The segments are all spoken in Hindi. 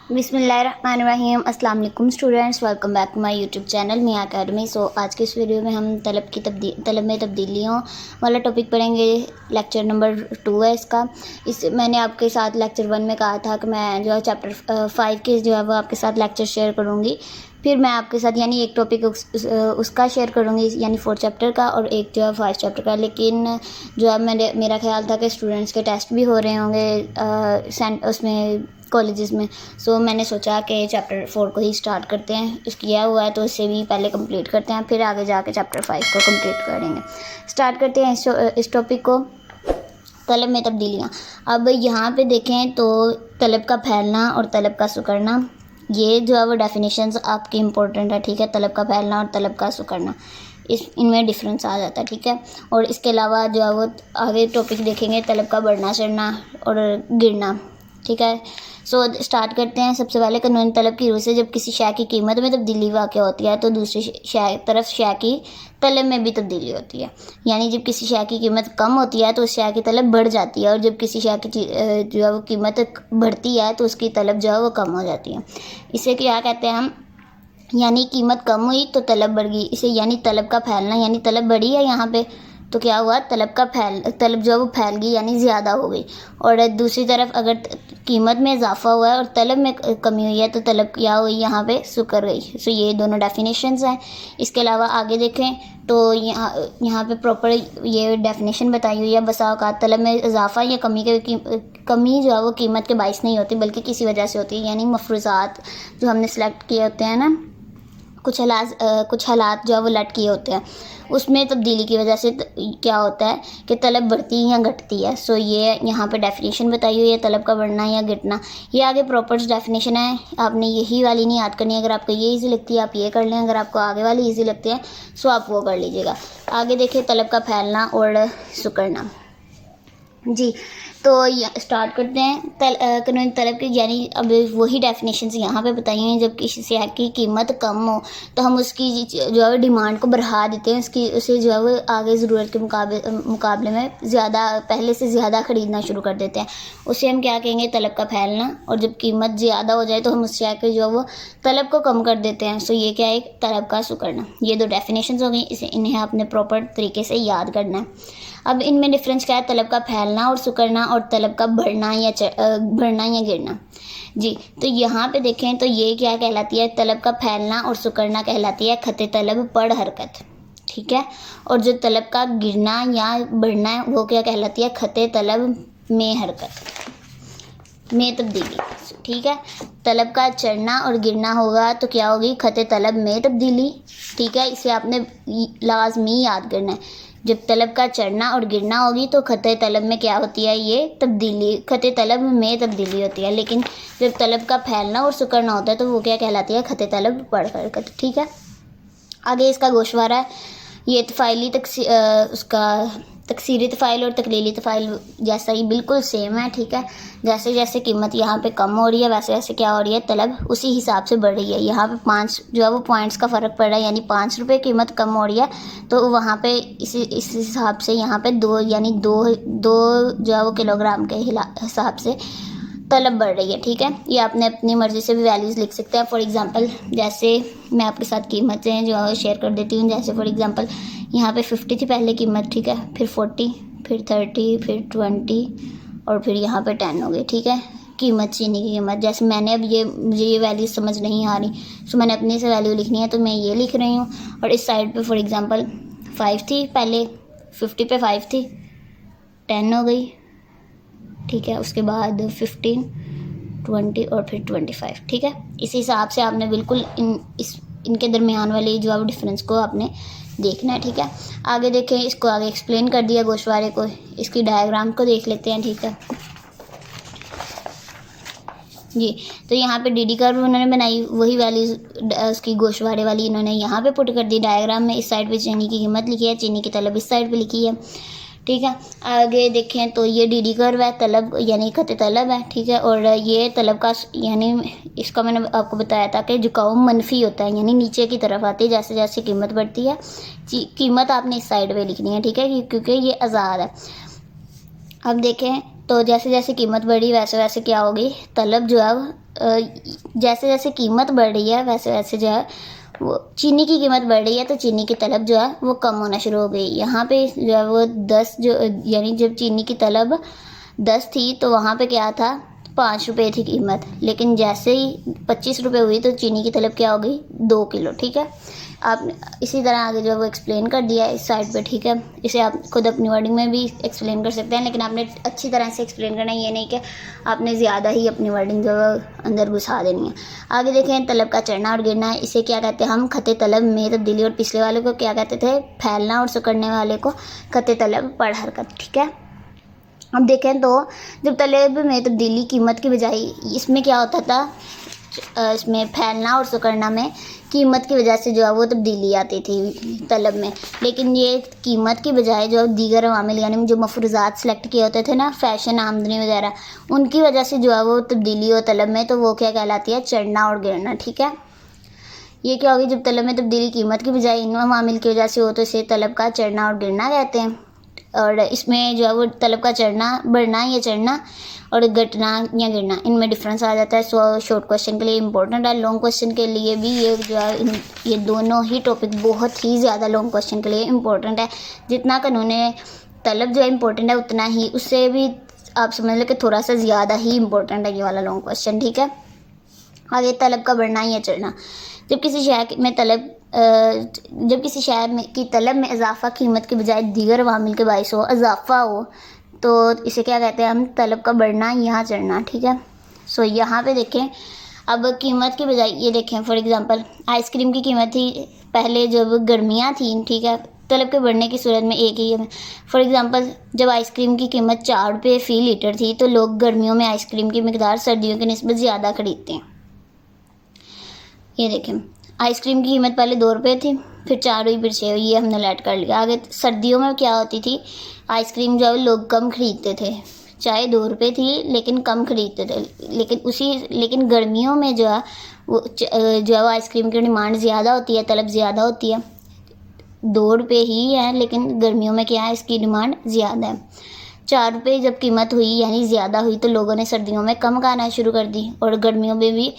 बिस्मिल्लाहिर्रहमानिर्रहीम। अस्सलाम वालेकुम students, welcome back to my YouTube channel Miyan academy. So आज के इस वीडियो में हम तलब में तब्दीलियों वाला टॉपिक पढ़ेंगे। लेक्चर नंबर 2 है इसका। मैंने आपके साथ लेक्चर 1 में कहा था कि मैं जो है चैप्टर 5 के जो है वो आपके साथ लेक्चर शेयर करूँगी। फिर मैं आपके साथ यानी एक टॉपिक उसका शेयर करूँगी यानी 4 चैप्टर का, और एक जो है 5 चैप्टर का। लेकिन जो है मेरा ख्याल था कि स्टूडेंट्स के टेस्ट भी हो रहे होंगे उसमें कॉलेजेस में। सो मैंने सोचा कि चैप्टर 4 को ही स्टार्ट करते हैं। किया हुआ है तो इससे भी पहले कंप्लीट करते हैं, फिर आगे जाके चैप्टर 5 को कंप्लीट करेंगे। स्टार्ट करते हैं इस टॉपिक को, तलब में तब्दीलियाँ। अब यहाँ पे देखें तो तलब का फैलना और तलब का सुकड़ना, ये जो है वो डेफिनेशंस आपकी इम्पोर्टेंट है, ठीक है। तलब का फैलना और तलब का सुकड़ना, इनमें डिफरेंस आ जाता है, ठीक है। और इसके अलावा जो है वो आगे टॉपिक देखेंगे तलब का बढ़ना चढ़ना और गिरना, ठीक है। सो स्टार्ट करते हैं। सबसे पहले कानूनी तलब की रूह से जब किसी शय की कीमत में तब्दीली वाक़ होती है तो दूसरी तरफ शय की तलब में भी तब्दीली होती है। यानी जब किसी शय की कीमत कम होती है तो उस शय की तलब बढ़ जाती है, और जब किसी शय की जो है वो कीमत बढ़ती है तो उसकी तलब जो है वो कम हो जाती है। इसे क्या कहते हैं हम, यानी कीमत कम हुई तो तलब बढ़ गई। इसे यानी तलब का फैलना, यानी तलब बढ़ी है यहाँ पे तो क्या हुआ, तलब जो है वो फैल गई यानी ज़्यादा हो गई। और दूसरी तरफ अगर कीमत में इजाफा हुआ है और तलब में कमी हुई है तो तलब क्या हुई, यहाँ पे सुकर गई। सो ये दोनों डेफिनेशंस हैं। इसके अलावा आगे देखें तो यहाँ पे प्रॉपर ये डेफिनेशन बताई हुई है। बसा औक़ात तलब में इजाफा या कमी जो है वो कीमत के बाइस नहीं होती बल्कि किसी वजह से होती है। यानी मफरूज़ात जो हमने सेलेक्ट किए होते हैं ना, कुछ हालात जो है वो लट किए होते हैं, उसमें तब्दीली की वजह से क्या होता है कि तलब बढ़ती है या घटती है। सो ये यहाँ पे डेफिनेशन बताई हुई है, तलब का बढ़ना या घटना। ये आगे प्रॉपर डेफिनेशन है, आपने यही वाली नहीं याद करनी है। अगर आपको ये इजी लगती है आप ये कर लें, अगर आपको आगे वाली इजी लगती है सो आप वो कर लीजिएगा। आगे देखिए तलब का फैलना और सुकड़ना। जी, तो स्टार्ट करते हैं। कानूनी तलब की यानी अब वही डेफिनेशन यहाँ पे बताई हैं। जब किसी शय की कीमत कम हो तो हम उसकी जो है डिमांड को बढ़ा देते हैं, उसे जो है वो आगे ज़रूरत के मुकाबले में पहले से ज़्यादा ख़रीदना शुरू कर देते हैं। उसे हम क्या कहेंगे, तलब का फैलना। और जब कीमत ज़्यादा हो जाए तो हम उस शय के जो है वो तलब को कम कर देते हैं। सो ये क्या है, तलब का सुकड़ना। ये दो डेफिनेशन हो गई, इन्हें आपने प्रॉपर तरीके से याद करना है। अब इनमें डिफरेंस क्या है, तलब का फैलना और सुकड़ना और तलब का बढ़ना या गिरना। जी, तो यहाँ पे देखें तो ये क्या कहलाती है, तलब का फैलना और सुकड़ना कहलाती है खते तलब पड़ हरकत, ठीक है। और जो तलब का गिरना या बढ़ना है वो क्या कहलाती है, खते तलब में हरकत में तब्दीली, ठीक है। तलब का चढ़ना और गिरना होगा तो क्या होगी, खते तलब में तब्दीली, ठीक है। इसे आपने लाजमी याद करना है। जब तलब का चढ़ना और गिरना होगी तो खते तलब में क्या होती है, ये तब्दीली, खते तलब में तब्दीली होती है। लेकिन जब तलब का फैलना और सुकड़ना होता है तो वो क्या कहलाती है, खते तलब पड़ हरकत, ठीक है। आगे इसका गोशवारा है। ये उसका तकसीरी तफ़ाइल और तकलीली तफ़ाइल जैसा ही बिल्कुल सेम है, ठीक है। जैसे जैसे कीमत यहाँ पे कम हो रही है वैसे वैसे क्या हो रही है, तलब उसी हिसाब से बढ़ रही है। यहाँ पे 5 जो है वो पॉइंट्स का फ़र्क पड़ रहा है, यानी 5 रुपये कीमत कम हो रही है तो वहाँ पे इस हिसाब से यहाँ पे दो जो है वो किलोग्राम के हिसाब से तलब बढ़ रही है, ठीक है। ये आपने अपनी मर्ज़ी से भी वैल्यूज़ लिख सकते हैं। फॉर एग्जांपल जैसे मैं आपके साथ कीमतें जो है शेयर कर देती हूँ। जैसे फॉर एग्जांपल यहाँ पे 50 थी पहले कीमत, ठीक है, फिर 40, फिर 30, फिर 20 और फिर यहाँ पे 10 हो गई, ठीक है। कीमत चीनी की कीमत, जैसे मैंने अब मुझे ये वैल्यू समझ नहीं आ रही सो मैंने अपनी से वैल्यू लिखनी है तो मैं ये लिख रही हूँ। और इस साइड पे फॉर एग्जांपल 5 थी पहले, 50 पे 5 थी, 10 हो गई, ठीक है। उसके बाद 15, 20 और फिर 25, ठीक है। इसी हिसाब से आपने बिल्कुल इनके दरमियान वाले जो है डिफरेंस को आपने देखना है, ठीक है। आगे देखें, इसको आगे एक्सप्लेन कर दिया गोशवारे को। इसकी डायग्राम को देख लेते हैं, ठीक है जी। तो यहाँ पे डीडी कर्व उन्होंने बनाई, वही वैल्यूज उसकी गोशवारे वाली इन्होंने यहाँ पे पुट कर दी डायग्राम में। इस साइड पे चीनी की कीमत लिखी है, चीनी की तलब इस साइड पे लिखी है, ठीक है। आगे देखें तो ये डीडी कर्व है, तलब यानी खते तलब है, ठीक है। और ये तलब का यानी इसका मैंने आपको बताया था कि झुकाव मनफी होता है, यानी नीचे की तरफ आती है जैसे जैसे कीमत बढ़ती है। कीमत आपने इस साइड पे लिखनी है, ठीक है, क्योंकि ये आज़ाद है। अब देखें तो जैसे जैसे कीमत बढ़ी वैसे वैसे क्या होगी, तलब जो है जैसे जैसे कीमत बढ़ रही है वैसे वैसे जो है वो चीनी की कीमत बढ़ रही है, तो चीनी की तलब जो है वो कम होना शुरू हो गई। यहाँ पे जो है वो 10 जो यानी जब चीनी की तलब 10 थी तो वहाँ पे क्या था, 5 रुपये थी कीमत, लेकिन जैसे ही 25 रुपये हुई तो चीनी की तलब क्या हो गई, 2 किलो। ठीक है, आप इसी तरह आगे जो है वो एक्सप्लेन कर दिया है इस साइड पे। ठीक है, इसे आप खुद अपनी वर्डिंग में भी एक्सप्लेन कर सकते हैं, लेकिन आपने अच्छी तरह से एक्सप्लेन करना है, ये नहीं कि आपने ज़्यादा ही अपनी वर्डिंग जो है अंदर घुसा देनी है। आगे देखें, तलब का चढ़ना और गिरना, इसे क्या कहते हैं हम, खत तलब में तब्दीली, और पिछले वाले को क्या कहते थे, फैलना, और सिकुड़ने वाले को खत तलब पढ़ हरकत। ठीक है, अब देखें तो जब तलब में तब्दीली कीमत की बजाय, इसमें क्या होता था, इसमें फैलना और सिकुड़ना में कीमत की वजह से जो है वो तब्दीली आती थी तलब में, लेकिन ये कीमत की बजाय जो दीगर अवामिल यानी जो मफरूज़ात सेलेक्ट किए होते थे ना, फैशन, आमदनी वगैरह, उनकी वजह से जो है वो तब्दीली हो तलब में, तो वो क्या कहलाती है, चढ़ना और गिरना। ठीक है, ये क्या होगी, जब तलब में तब्दीली कीमत की बजाय इन अवामिल की वजह से हो तो इसे तलब का चढ़ना और गिरना कहते हैं। और इसमें जो है वो तलब का चढ़ना, बढ़ना या चढ़ना, और घटना या गिरना, इनमें डिफरेंस आ जाता है। सो शॉर्ट क्वेश्चन के लिए इंपॉर्टेंट है, लॉन्ग क्वेश्चन के लिए भी ये जो है ये दोनों ही टॉपिक बहुत ही ज़्यादा लॉन्ग क्वेश्चन के लिए इंपॉर्टेंट है। जितना कानून तलब जो है इंपॉर्टेंट है, उतना ही उससे भी आप समझ लो कि थोड़ा सा ज़्यादा ही इंपॉर्टेंट है ये वाला लॉन्ग क्वेश्चन। ठीक है, आगे तलब का बढ़ना या चढ़ना, जब किसी शय में तलब जब किसी शय में की तलब में इजाफा कीमत के बजाय दीगर अवामिल के बाइस हो, इजाफा हो, तो इसे क्या कहते हैं हम, तलब का बढ़ना या चढ़ना। ठीक है, सो यहाँ पे देखें, अब कीमत की बजाय ये देखें, फॉर एग्जांपल आइसक्रीम की कीमत थी पहले जब गर्मियाँ थी, ठीक है, तलब के बढ़ने की सूरत में एक ही, फॉर एग्जांपल जब आइसक्रीम की कीमत 4 रुपये फ़ी लीटर थी, तो लोग गर्मियों में आइसक्रीम की मिकदार सर्दियों की निस्बत ज़्यादा खरीदते हैं। ये देखें, आइसक्रीम की कीमत पहले 2 रुपये थी, फिर 4 हुई, फिर 6 हुई, ये हमने ऐड कर लिया। आगे सर्दियों में क्या होती थी, आइसक्रीम जो है लोग कम ख़रीदते थे, चाहे 2 रुपये थी लेकिन कम ख़रीदते थे, लेकिन गर्मियों में जो है वो आइसक्रीम की डिमांड ज़्यादा होती है, तलब ज़्यादा होती है। 2 रुपये ही है लेकिन गर्मियों में क्या है, इसकी डिमांड ज़्यादा है। 4 रुपये जब कीमत हुई यानी ज़्यादा हुई, तो लोगों ने सर्दियों में कम खाना शुरू कर दी, और गर्मियों में भी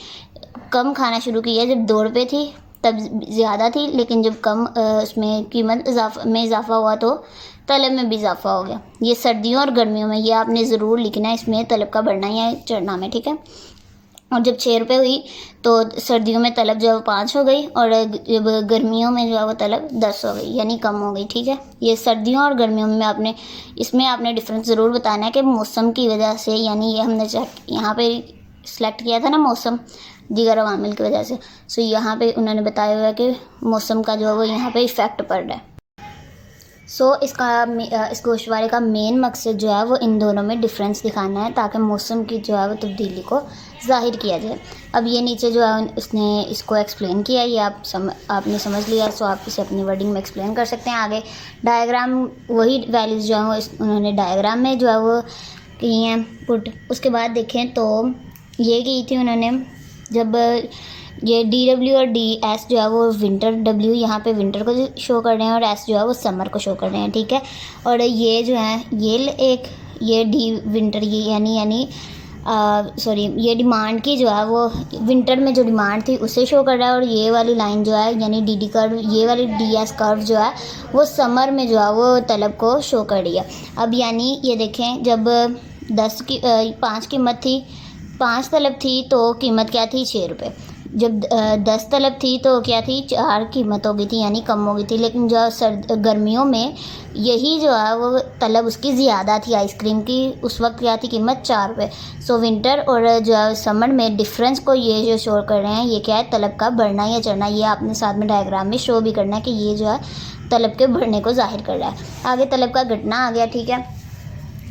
कम खाना शुरू किया। जब 2 रुपये थी तब ज़्यादा थी, लेकिन जब कम उसमें कीमत इजाफा हुआ तो तलब में भी इजाफा हो गया। ये सर्दियों और गर्मियों में, ये आपने ज़रूर लिखना है इसमें, तलब का बढ़ना या चढ़ना में। ठीक है, और जब 6 रुपये हुई तो सर्दियों में तलब जो है 5 हो गई, और जब गर्मियों में जो है वो तलब 10 हो गई, यानी कम हो गई। ठीक है, ये सर्दियों और गर्मियों में इसमें आपने डिफरेंस ज़रूर बताना है कि मौसम की वजह से, यानी ये हमने यहाँ पे सिलेक्ट किया था ना मौसम, दीगर अवामिल की वजह से, सो यहाँ पे उन्होंने बताया हुआ है कि मौसम का जो है वो यहाँ पे इफ़ेक्ट पड़ रहा है। सो इस गोशवारे का मेन मकसद जो है वो इन दोनों में डिफरेंस दिखाना है, ताकि मौसम की जो है वो तब्दीली को ज़ाहिर किया जाए। अब ये नीचे जो है उसने इसको एक्सप्लेन किया, ये आपने समझ लिया, सो आप इसे अपनी वर्डिंग में एक्सप्लेन कर सकते हैं। आगे डायग्राम, वही वैल्यूज़ जो हैं वो उन्होंने डायग्राम में जो है वो की हैं पुट। उसके बाद देखें तो ये की थी उन्होंने, जब ये DW और DS जो है वो विंटर, W यहाँ पे विंटर को शो कर रहे हैं और S जो है वो समर को शो कर रहे हैं। ठीक है, और ये जो है ये D विंटर, ये यानी ये डिमांड की जो है वो विंटर में जो डिमांड थी उसे शो कर रहा है, और ये वाली लाइन जो है यानी DD कर्व, ये वाली DS कर्व जो है वो समर में जो है वो तलब को शो कर रही है। अब यानी ये देखें, जब 5 कीमत थी, 5 तलब थी तो कीमत क्या थी, 6 रुपये। जब 10 तलब थी तो क्या थी, 4 कीमत हो गई थी, यानी कम हो गई थी। लेकिन जो गर्मियों में यही जो है वो तलब उसकी ज़्यादा थी आइसक्रीम की, उस वक्त क्या थी कीमत, 4 रुपये। सो विंटर और जो है समर में डिफरेंस को ये जो शो कर रहे हैं, ये क्या है, तलब का बढ़ना या चढ़ना। ये आपने साथ में डायग्राम में शो भी करना है कि ये जो है तलब के बढ़ने को जाहिर कर रहा है। आगे तलब का घटना आ गया। ठीक है,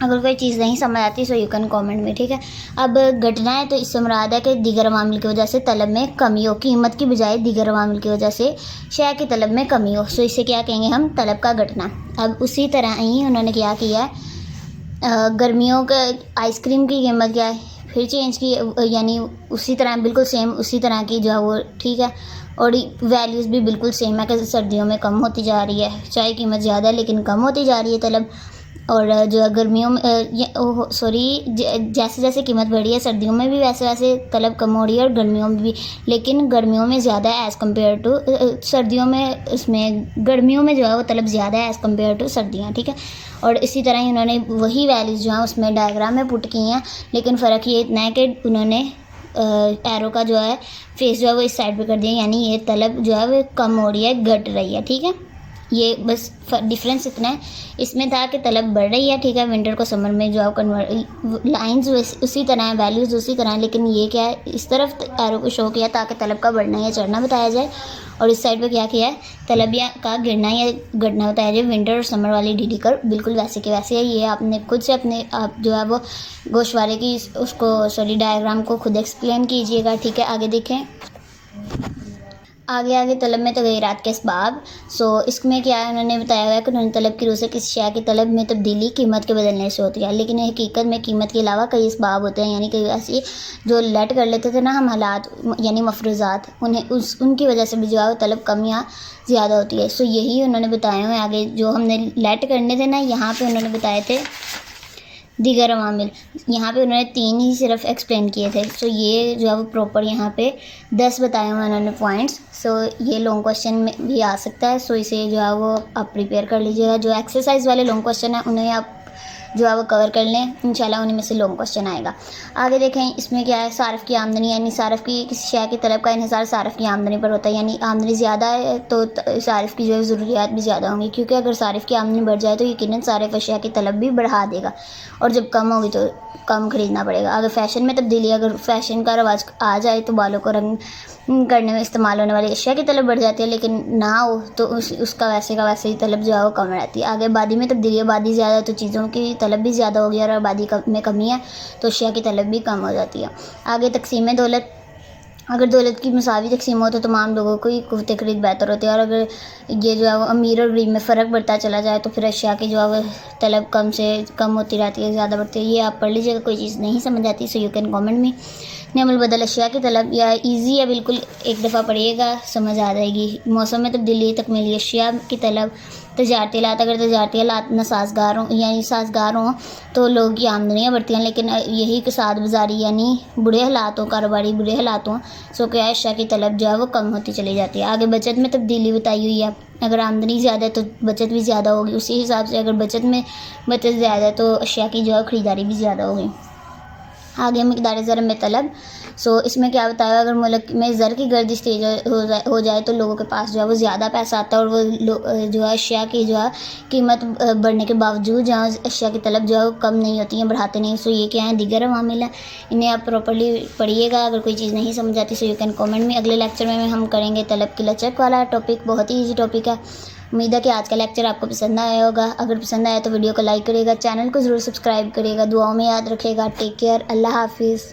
अगर कोई चीज़ नहीं समझ आती सो यू कैन कॉमेंट में। ठीक है, अब घटना है तो इससे मुराद है कि दीगर अवामिल की वजह से तलब में कमी हो, कीमत की बजाय दीगर अवामिल की वजह से शय की तलब में कमी हो, सो इसे क्या कहेंगे हम, तलब का घटना। अब उसी तरह ही उन्होंने क्या किया है, गर्मियों का आइसक्रीम की कीमत क्या है, फिर चेंज की, यानी उसी तरह बिल्कुल सेम उसी तरह की जो है वो। ठीक है, और वैल्यूज़ भी बिल्कुल सेम है कि सर्दियों में कम होती जा रही है, चाहे कीमत ज़्यादा है लेकिन कम होती जा रही है तलब। और जो है गर्मियों में जैसे जैसे कीमत बढ़ी है सर्दियों में भी वैसे वैसे तलब कम हो रही है और गर्मियों में भी, लेकिन गर्मियों में ज़्यादा है एज़ कम्पेयर टू सर्दियों में। इसमें गर्मियों में जो है वो तलब ज़्यादा है एज़ कम्पेयर टू सर्दियाँ, ठीक है। और इसी तरह ही उन्होंने वही वैल्यूज़ जो हैं उसमें डायग्राम में पुट की हैं, लेकिन फ़र्क ये इतना है कि उन्होंने एरो का जो है फेस जो है वो इस साइड पे कर दिया, यानी ये तलब जो है वो कम हो रही है, घट रही है, ठीक है। ये बस डिफरेंस इतना है। इसमें था कि तलब बढ़ रही है, ठीक है, विंटर को समर में जो है कन्वर्ट लाइन्स उसी तरह है, वैल्यूज़ उसी तरह है, लेकिन ये क्या है इस तरफ एरो को शो किया ताकि तलब का बढ़ना या चढ़ना बताया जाए, और इस साइड पे क्या किया है तलब या का गिरना या घटना बताया जाए। विंटर और समर वाली डीडी कर बिल्कुल वैसे के वैसे है। ये आपने खुद से अपने आप जो है वो गोशवारे की उसको डायग्राम को खुद एक्सप्लेन कीजिएगा, ठीक है। आगे देखें, आगे तलब में तग़य्युरात के असबाब। इसमें क्या है उन्होंने बताया हुआ है कि उन्होंने तलब की रूह से किसी शय की तलब में तब्दीली कीमत के बदलने से होती है, लेकिन हकीकत में कीमत के अलावा कई असबाब होते हैं, यानी कई ऐसी जो लेट कर लेते थे ना हम हालात यानी मफरूज़ात, उन्हें उनकी वजह से भी जो है वो तलब कम या ज़्यादा होती है। यही उन्होंने बताए हुए आगे जो हमने लेट करने थे ना, यहाँ पर उन्होंने बताए थे दीगर अवामिल, यहाँ पे उन्होंने 3 ही सिर्फ एक्सप्लेन किए थे। ये जो है वो प्रॉपर यहाँ पे 10 बताए हुए उन्होंने पॉइंट्स। ये लॉन्ग क्वेश्चन में भी आ सकता है, इसे जो है वो आप प्रिपेयर कर लीजिएगा। जो एक्सरसाइज वाले लॉन्ग क्वेश्चन है उन्हें आप जो है वो कवर कर लें, इंशाल्लाह उन्हीं में से लॉन्ग क्वेश्चन आएगा। आगे देखें, इसमें क्या है सारफ़ की आमदनी, यानी सारफ़ की किसी शय की तलब का इन्हिसार सारफ़ की आमदनी पर होता है, यानी आमदनी ज़्यादा है तो सारफ़ की जो है ज़रूरियात भी ज़्यादा होंगी, क्योंकि अगर सारफ़ की आमदनी बढ़ जाए तो यकीनन सारफ़ अशिया की तलब भी बढ़ा देगा, और जब कम होगी तो कम ख़रीदना पड़ेगा। अगर फ़ैशन में तब्दीली, अगर फ़ैशन का रवाज आ जाए तो बालों को रंग करने में इस्तेमाल होने वाली अशिया की तलब बढ़ जाती है, लेकिन ना हो तो उसका वैसे का वैसे ही तलब जो है वो कम रहती है। आगे आबादी में तब्दीली, आबादी ज़्यादा है तो चीज़ों की तलब भी ज़्यादा होगी, और आबादी में कमी है तो अशिया की तलब भी कम हो जाती है। आगे तकसीम दौलत, अगर दौलत की मसावी तकसीम हो तो तमाम लोगों को ही क़ुव्वत ख़रीद बेहतर होती है, और अगर ये जो है वो अमीर और गरीब में फ़र्क बढ़ता चला जाए तो फिर अशिया की जो है वो तलब कम से कम होती रहती है, ज़्यादा बढ़ती है। ये आप पढ़ लीजिएगा, कोई चीज़ नहीं समझ आती सो यू कैन कमेंट में। नेमुल बदल अशिया की तलब, या ईजी है बिल्कुल, एक दफ़ा पढ़िएगा समझ आ जाएगी। मौसम में तब्दीली, तकमीली अशिया की तलब, तजारती हालात, अगर तजारती हालात नासाजगार हों यानी साजगार हों तो लोगों की आमदनियाँ बढ़ती हैं, लेकिन यही कसाद बाज़ारी यानी बुरे हालात हों, कारोबारी बुरे हालात हों, क्या अशिया की तलब जो है वो कम होती चली जाती है। आगे बचत में तब्दीली बताई हुई है, अगर आमदनी ज़्यादा है तो बचत भी ज़्यादा होगी, उसी हिसाब से अगर बचत ज़्यादा है तो अशिया की जो है ख़रीदारी भी ज़्यादा होगी। आगे मकदार ज़र में तलब, इसमें क्या बताया है, अगर मुल्क में ज़र की गर्दिश तेज हो जाए तो लोगों के पास जो है वो ज़्यादा पैसा आता है, और वो जो है अशिया की जो है कीमत बढ़ने के बावजूद जहाँ अशिया की तलब जो है वो कम नहीं होती है, बढ़ाते नहीं। ये क्या है दीगर अवामिल है, इन्हें आप प्रॉपर्ली पढ़िएगा। अगर कोई चीज़ नहीं समझ आती यू कैन कमेंट में। अगले लेक्चर में हम करेंगे तलब की लचक वाला टॉपिक, बहुत ही ईजी टॉपिक है। उम्मीद है कि आज का लेक्चर आपको पसंद आया होगा। अगर पसंद आया तो वीडियो को लाइक करिएगा, चैनल को ज़रूर सब्सक्राइब करिएगा, दुआओं में याद रखिएगा। टेक केयर, अल्लाह हाफिज़।